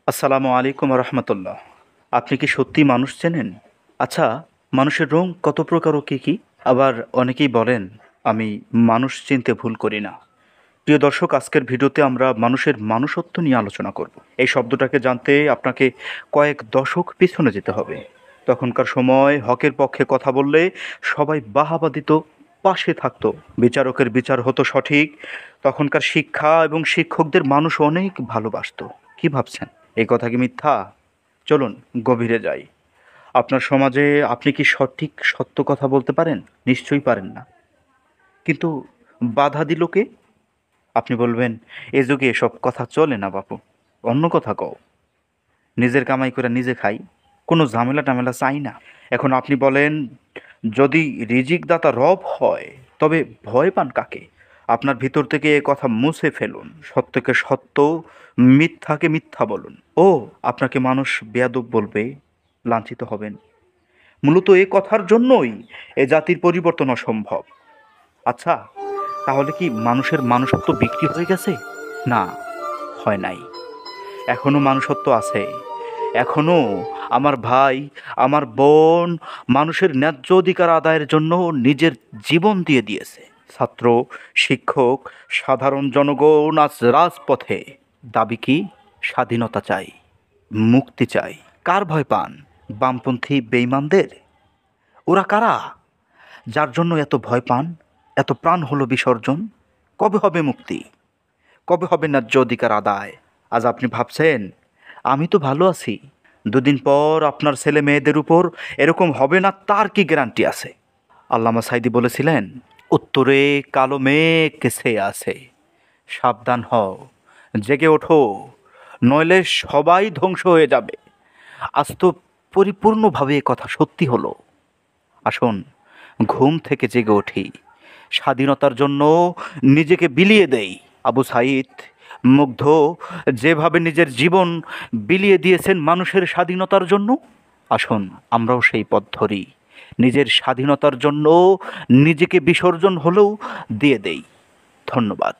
আসসালামু আলাইকুম রহমতুল্লাহ। আপনি কি সত্যি মানুষ চেনেন? আচ্ছা, মানুষের রং কত প্রকার ও কী কী? আবার অনেকেই বলেন আমি মানুষ চিনতে ভুল করি না। প্রিয় দর্শক, আজকের ভিডিওতে আমরা মানুষের মানুষত্ব নিয়ে আলোচনা করব। এই শব্দটাকে জানতে আপনাকে কয়েক দশক পিছনে যেতে হবে। তখনকার সময় হকের পক্ষে কথা বললে সবাই বাহাবা দিত, পাশে থাকতো, বিচারকের বিচার হতো সঠিক। তখনকার শিক্ষা এবং শিক্ষকদের মানুষ অনেক ভালোবাসতো। কি ভাবছেন এই কথা কি মিথ্যা? চলুন গভীরে যাই। আপনার সমাজে আপনি কি সঠিক সত্য কথা বলতে পারেন? নিশ্চয়ই পারেন না। কিন্তু বাধা দিল কে? আপনি বলবেন, এ যুগে এসব কথা চলে না বাপু, অন্য কথা কও। নিজের কামাই করে নিজে খাই, কোনো ঝামেলা টামেলা চাই না। এখন আপনি বলেন, যদি রিজিক দাতা রব হয় তবে ভয় পান কাকে? আপনার ভিতর থেকে এ কথা মুছে ফেলুন। সত্যকে সত্য, মিথ্যাকে মিথ্যা বলুন। ও, আপনাকে মানুষ বেয়াদব বলবে, লাঞ্ছিত হবেন। মূলত এ কথার জন্যই এ জাতির পরিবর্তন অসম্ভব। আচ্ছা, তাহলে কি মানুষের মানুষত্ব বিক্রি হয়ে গেছে? না, হয় নাই। এখনো মানুষত্ব আছে। এখনো আমার ভাই, আমার বোন মানুষের ন্যায্য অধিকার আদায়ের জন্য নিজের জীবন দিয়ে দিয়েছে। ছাত্র, শিক্ষক, সাধারণ জনগণ আজ রাজপথে। দাবি কি? স্বাধীনতা চাই, মুক্তি চাই। কার ভয় পান? বামপন্থী বেঈমানদের? ওরা কারা, যার জন্য এত ভয় পান, এত প্রাণ হলো বিসর্জন? কবে হবে মুক্তি? কবে হবে ন্যায্য অধিকার আদায়? আজ আপনি ভাবছেন আমি তো ভালো আছি, দুদিন পর আপনার ছেলে মেয়েদের উপর এরকম হবে না, তার কি গ্যারান্টি আছে? আল্লামা সাইদি বলেছিলেন, উত্তরে কালো মেঘ ছেয়ে আছে, সাবধান হও, জেগে ওঠো, নইলে সবাই ধ্বংস হয়ে যাবে। আজ তো পরিপূর্ণভাবে এ কথা সত্যি হলো। আসুন ঘুম থেকে জেগে উঠি, স্বাধীনতার জন্য নিজেকে বিলিয়ে দেই। আবু সাইদ মুগ্ধ যেভাবে নিজের জীবন বিলিয়ে দিয়েছেন মানুষের স্বাধীনতার জন্য, আসুন আমরাও সেই পথ ধরি। নিজের স্বাধীনতার জন্য নিজেকে বিসর্জন হলেও দিয়ে দেই। ধন্যবাদ।